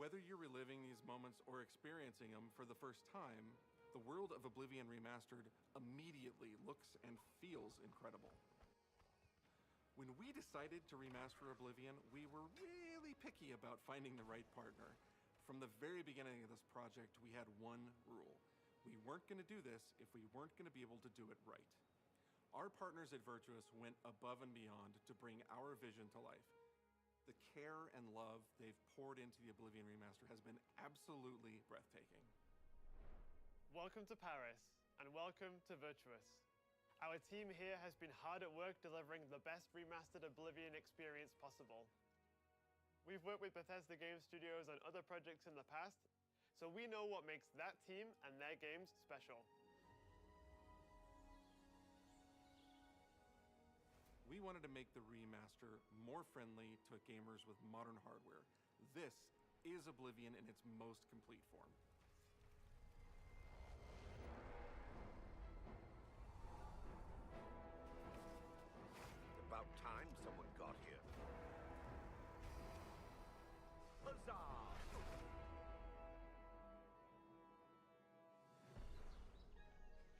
Whether you're reliving these moments or experiencing them for the first time, the world of Oblivion Remastered immediately looks and feels incredible. When we decided to remaster Oblivion, we were really picky about finding the right partner. From the very beginning of this project, we had one rule. We weren't going to do this if we weren't going to be able to do it right. Our partners at Virtuous went above and beyond to bring our vision to life. The care and love they've poured into the Oblivion Remaster has been absolutely breathtaking. Welcome to Paris, and welcome to Virtuous. Our team here has been hard at work delivering the best remastered Oblivion experience possible. We've worked with Bethesda Game Studios on other projects in the past, so we know what makes that team and their games special. We wanted to make the remaster more friendly to gamers with modern hardware. This is Oblivion in its most complete form. About time someone got here. Huzzah!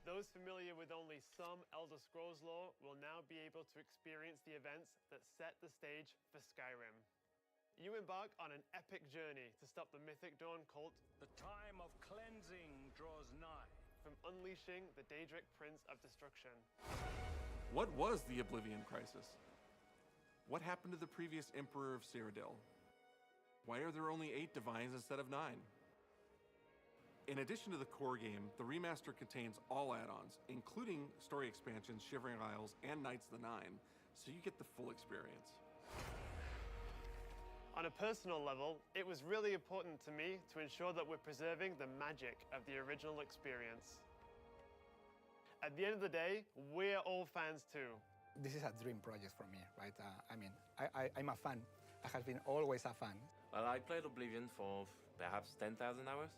Those familiar with only some Elder Scrolls lore will now be able to experience the events that set the stage for Skyrim. You embark on an epic journey to stop the Mythic Dawn cult. The time of cleansing draws nigh. From unleashing the Daedric Prince of Destruction. What was the Oblivion Crisis? What happened to the previous Emperor of Cyrodiil? Why are there only 8 divines instead of 9? In addition to the core game, the remaster contains all add-ons, including story expansions, Shivering Isles, and Knights of the Nine, so you get the full experience. On a personal level, it was really important to me to ensure that we're preserving the magic of the original experience. At the end of the day, we're all fans too. This is a dream project for me, right? I'm a fan. I have been always a fan. Well, I played Oblivion for perhaps 10,000 hours.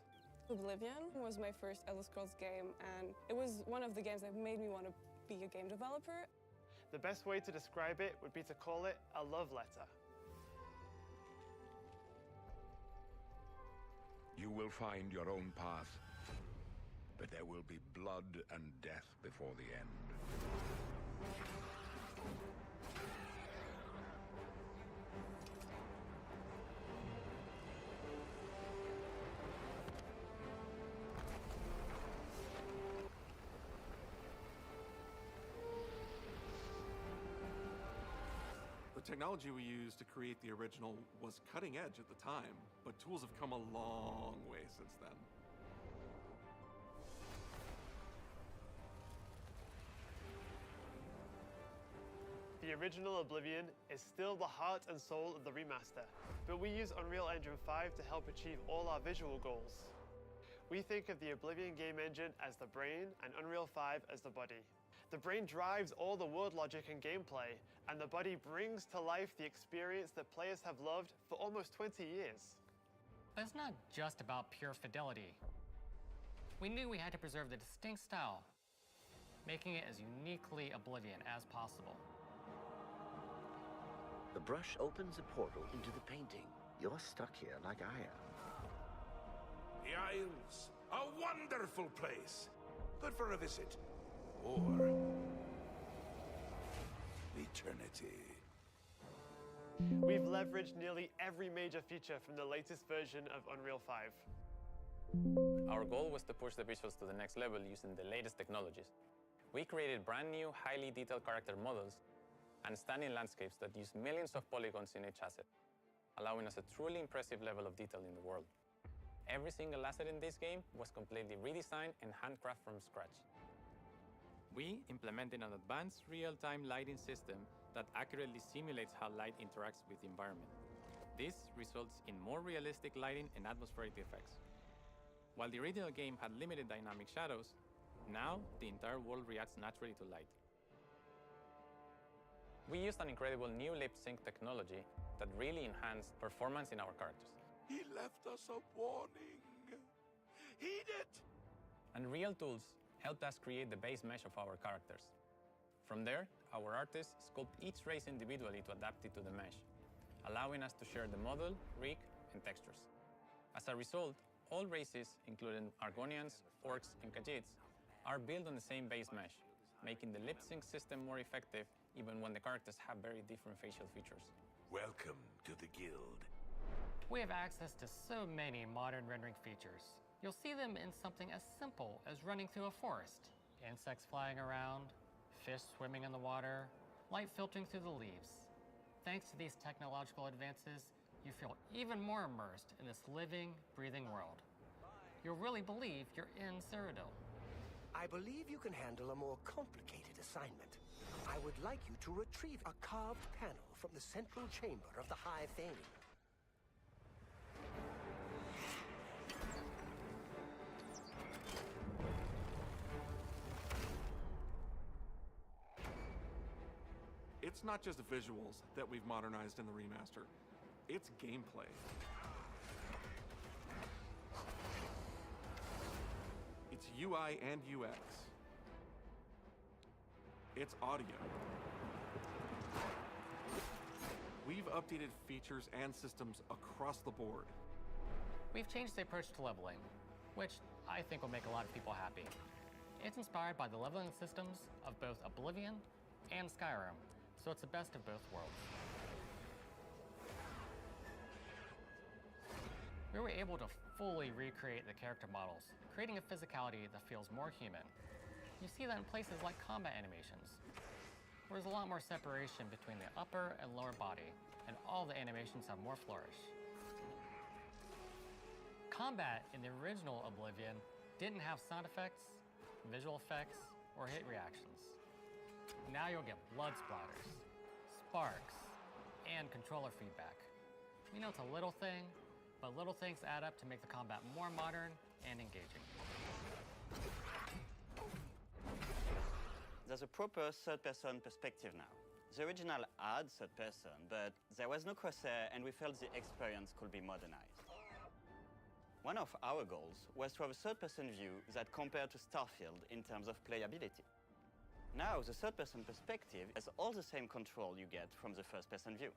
Oblivion was my first Elder Scrolls game, and it was one of the games that made me want to be a game developer. The best way to describe it would be to call it a love letter. You will find your own path, but there will be blood and death before the end. The technology we used to create the original was cutting edge at the time, but tools have come a long way since then. The original Oblivion is still the heart and soul of the remaster, but we use Unreal Engine 5 to help achieve all our visual goals. We think of the Oblivion game engine as the brain and Unreal 5 as the body. The brain drives all the world logic and gameplay, and the body brings to life the experience that players have loved for almost 20 years. But it's not just about pure fidelity. We knew we had to preserve the distinct style, making it as uniquely Oblivion as possible. The brush opens a portal into the painting. You're stuck here like I am. The Isles, a wonderful place. Good for a visit. Or eternity. We've leveraged nearly every major feature from the latest version of Unreal 5. Our goal was to push the visuals to the next level using the latest technologies. We created brand new, highly detailed character models and stunning landscapes that use millions of polygons in each asset, allowing us a truly impressive level of detail in the world. Every single asset in this game was completely redesigned and handcrafted from scratch. We implemented an advanced real-time lighting system that accurately simulates how light interacts with the environment. This results in more realistic lighting and atmospheric effects. While the original game had limited dynamic shadows, now the entire world reacts naturally to light. We used an incredible new lip sync technology that really enhanced performance in our characters. He left us a warning. Heed it! And Real Tools helped us create the base mesh of our characters. From there, our artists sculpt each race individually to adapt it to the mesh, allowing us to share the model, rig, and textures. As a result, all races, including Argonians, Orcs, and Khajiits, are built on the same base mesh, making the lip sync system more effective even when the characters have very different facial features. Welcome to the guild. We have access to so many modern rendering features. You'll see them in something as simple as running through a forest. Insects flying around, fish swimming in the water, light filtering through the leaves. Thanks to these technological advances, you feel even more immersed in this living, breathing world. You'll really believe you're in Cyrodiil. I believe you can handle a more complicated assignment. I would like you to retrieve a carved panel from the central chamber of the High Fane. It's not just visuals that we've modernized in the remaster, it's gameplay. It's UI and UX. It's audio. We've updated features and systems across the board. We've changed the approach to leveling, which I think will make a lot of people happy. It's inspired by the leveling systems of both Oblivion and Skyrim, so it's the best of both worlds. We were able to fully recreate the character models, creating a physicality that feels more human. You see that in places like combat animations, where there's a lot more separation between the upper and lower body, and all the animations have more flourish. Combat in the original Oblivion didn't have sound effects, visual effects, or hit reactions. Now you'll get blood splatters, sparks, and controller feedback. We know it's a little thing, but little things add up to make the combat more modern and engaging. There's a proper third-person perspective now. The original had third-person, but there was no crosshair, and we felt the experience could be modernized. One of our goals was to have a third-person view that compared to Starfield in terms of playability. Now, the third-person perspective has all the same control you get from the first-person view.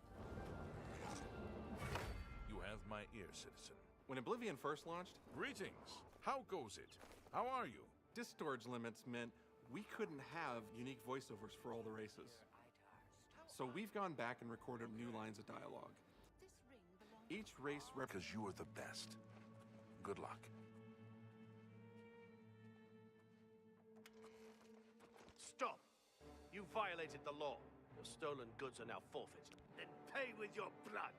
You have my ear, citizen. When Oblivion first launched, Greetings. How goes it? How are you? disk storage limits meant we couldn't have unique voiceovers for all the races. So we've gone back and recorded new lines of dialogue. Each race Because you are the best. Good luck. Stop! You violated the law. Your stolen goods are now forfeit. Then pay with your blood!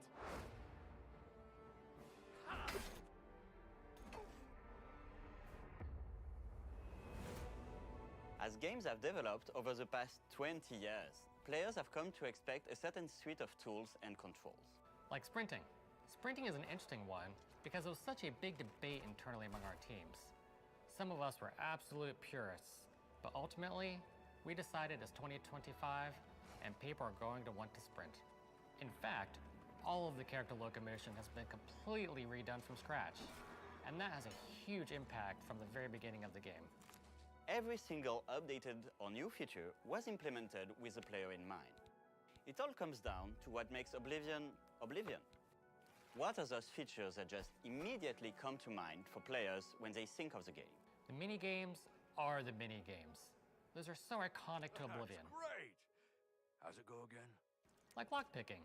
As games have developed over the past 20 years, players have come to expect a certain suite of tools and controls. Like sprinting. Sprinting is an interesting one because it was such a big debate internally among our teams. Some of us were absolute purists, but ultimately, we decided it's 2025 and people are going to want to sprint. In fact, all of the character locomotion has been completely redone from scratch, and that has a huge impact from the very beginning of the game. Every single updated or new feature was implemented with the player in mind. It all comes down to what makes Oblivion, Oblivion. What are those features that just immediately come to mind for players when they think of the game? The mini-games are the mini-games. Those are so iconic to Oblivion. That's great! How's it go again? Like lockpicking.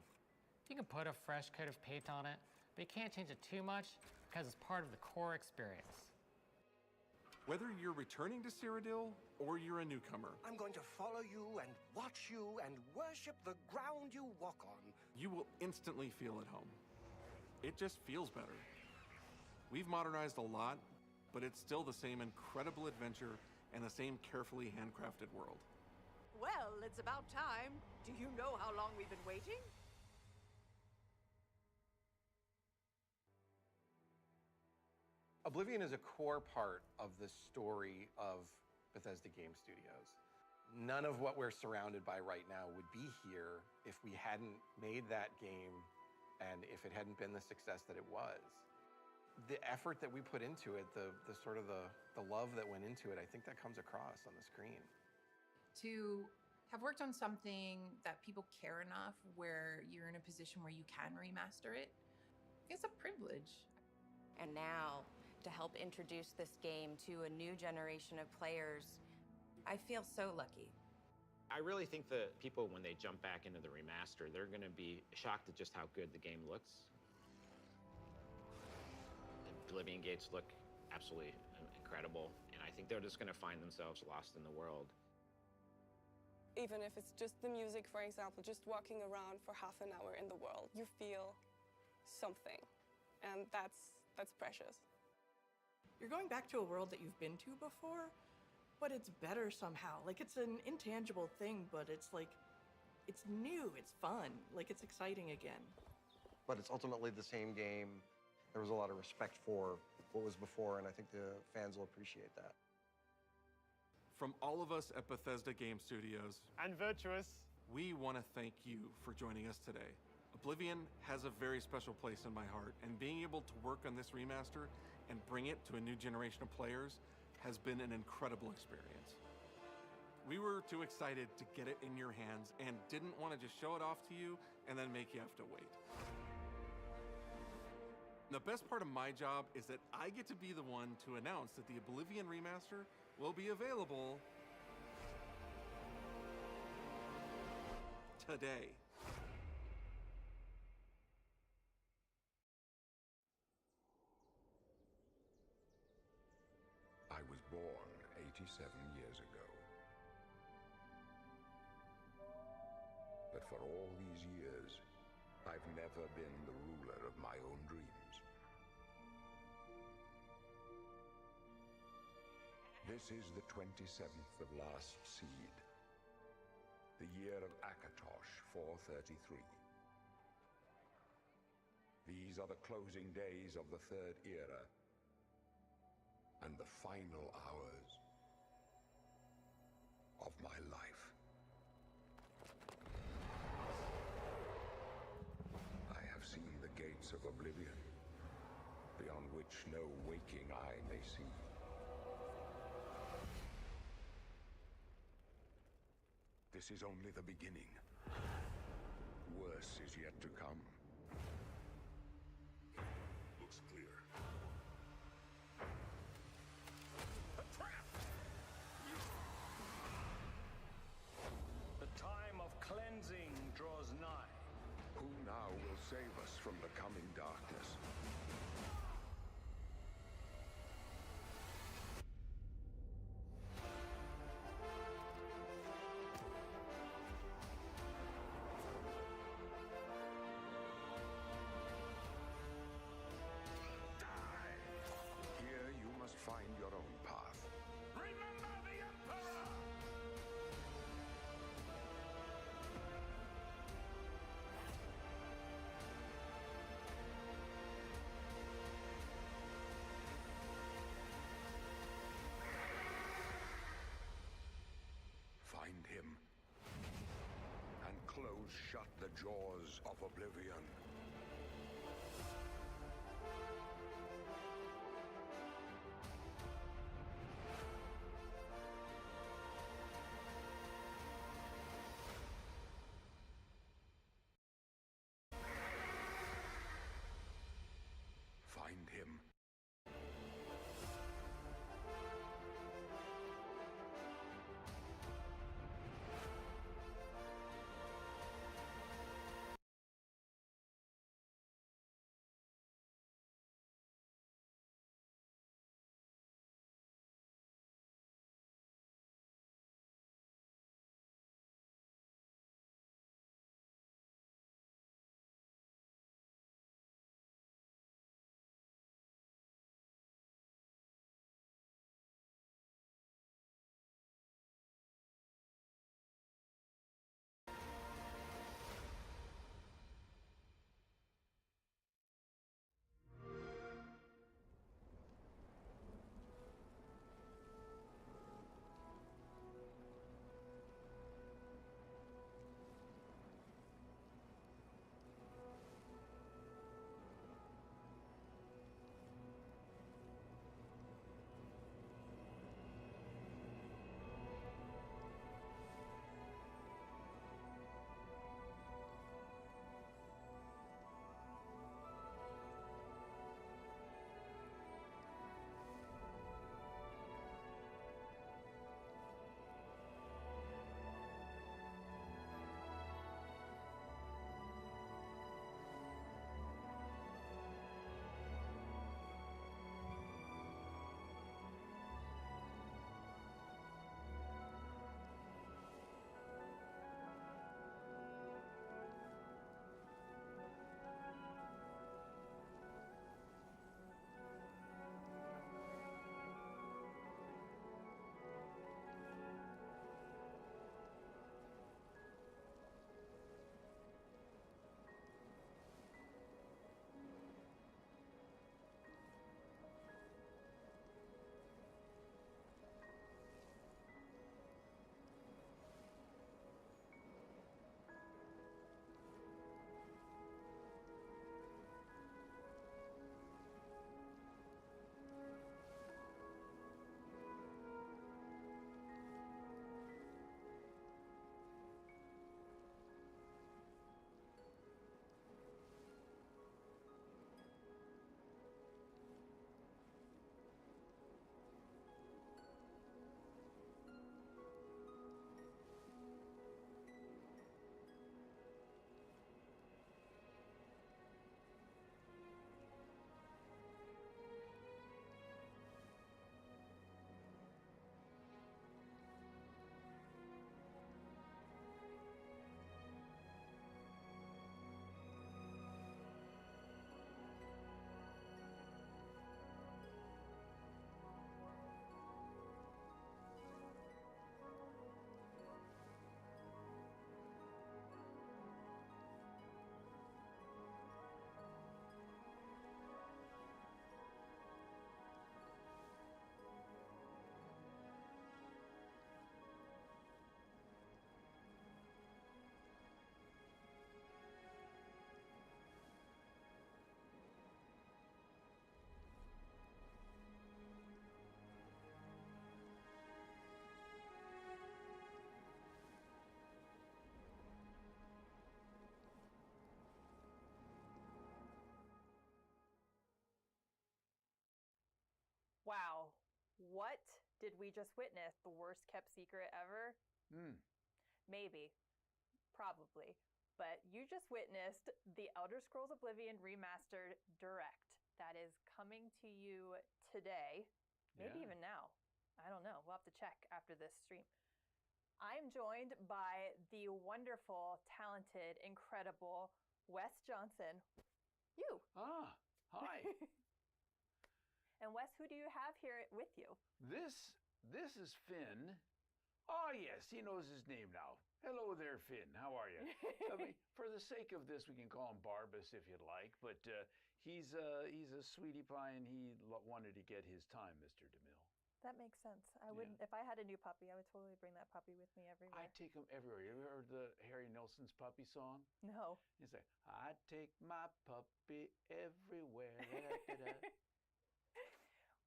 You can put a fresh coat of paint on it, but you can't change it too much because it's part of the core experience. Whether you're returning to Cyrodiil or you're a newcomer, I'm going to follow you and watch you and worship the ground you walk on. you will instantly feel at home. It just feels better. We've modernized a lot, but it's still the same incredible adventure and the same carefully handcrafted world. Well, it's about time. Do you know how long we've been waiting? Oblivion is a core part of the story of Bethesda Game Studios. None of what we're surrounded by right now would be here if we hadn't made that game and if it hadn't been the success that it was. The effort that we put into it, the love that went into it, I think that comes across on the screen. To have worked on something that people care enough where you're in a position where you can remaster it, it's a privilege. And now, to help introduce this game to a new generation of players, I feel so lucky. I really think that people, when they jump back into the remaster, they're going to be shocked at just how good the game looks. The Oblivion gates look absolutely incredible, and I think they're just going to find themselves lost in the world. Even if it's just the music, for example, just walking around for half an hour in the world, you feel something, and that's precious. You're going back to a world that you've been to before, but it's better somehow. Like, it's an intangible thing, but it's like, it's new, it's fun, like it's exciting again. But it's ultimately the same game. There was a lot of respect for what was before, and I think the fans will appreciate that. From all of us at Bethesda Game Studios and Virtuous, we want to thank you for joining us today. Oblivion has a very special place in my heart, and being able to work on this remaster and bring it to a new generation of players has been an incredible experience. We were too excited to get it in your hands and didn't want to just show it off to you and then make you have to wait. The best part of my job is that I get to be the one to announce that the Oblivion remaster will be available today. I was born 87 years ago. But for all these years, I've never been the ruler of my own dreams. This is the 27th of last seed, the year of Akatosh 433. These are the closing days of the Third Era, and the final hours of my life. I have seen the gates of Oblivion, beyond which no waking eye may see. This is only the beginning. Worse is yet to come. Looks clear. The time of cleansing draws nigh. Who now will save us from the coming darkness? Here you must find your own path. Remember the Emperor! Find him and close shut the jaws of Oblivion. Find him What did we just witness? The worst kept secret ever? Maybe. Probably. But you just witnessed the Elder Scrolls Oblivion Remastered Direct. That is coming to you today. Maybe even now. I don't know. We'll have to check after this stream. I'm joined by the wonderful, talented, incredible Wes Johnson. You. Ah, hi. And Wes, who do you have here with you? This is Finn. Oh, yes, he knows his name now. Hello there, Finn. How are you? I mean, for the sake of this, we can call him Barbas if you'd like, but he's a sweetie pie, and he wanted to get his time, Mr. DeMille. That makes sense. I wouldn't. If I had a new puppy, I would totally bring that puppy with me everywhere. I take him everywhere. You ever heard the Harry Nilsson's puppy song? No. He's like, I take my puppy everywhere.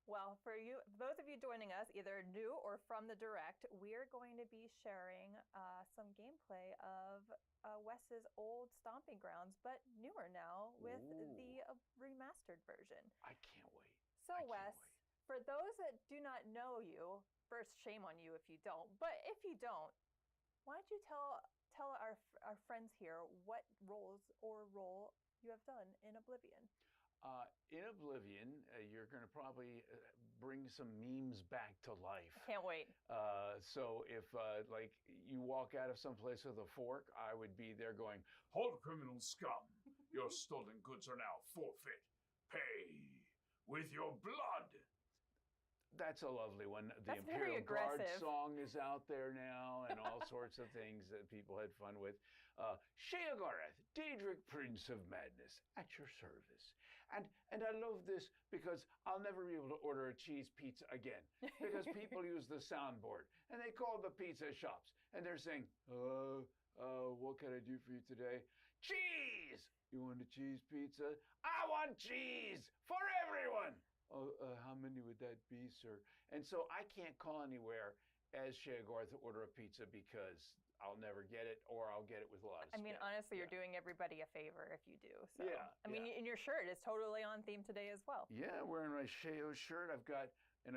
Well, for you, those of you joining us, either new or from the Direct, we're going to be sharing some gameplay of Wes's old stomping grounds, but newer now with the remastered version. I can't wait. So, Wes, for those that do not know you, first, shame on you if you don't, but if you don't, why don't you tell our friends here what role you have done in Oblivion? In Oblivion, you're going to probably bring some memes back to life. Can't wait. So if, like, you walk out of someplace with a fork, I would be there going, "Hold, criminal scum! Your stolen goods are now forfeit. Pay with your blood." That's a lovely one. The Imperial Guard song is out there now, and all sorts of things that people had fun with. Sheogorath, Daedric Prince of Madness, at your service. And I love this because I'll never be able to order a cheese pizza again because people use the soundboard and they call the pizza shops and they're saying, what can I do for you today? Cheese! You want a cheese pizza? I want cheese for everyone! How many would that be, sir? And so I can't call anywhere as Sheogorath to order a pizza because I'll never get it, or I'll get it with a lot of spit. I mean, honestly, you're doing everybody a favor if you do. So. I mean, in your shirt, it's totally on theme today as well. Yeah, wearing my Sheo shirt. I've got an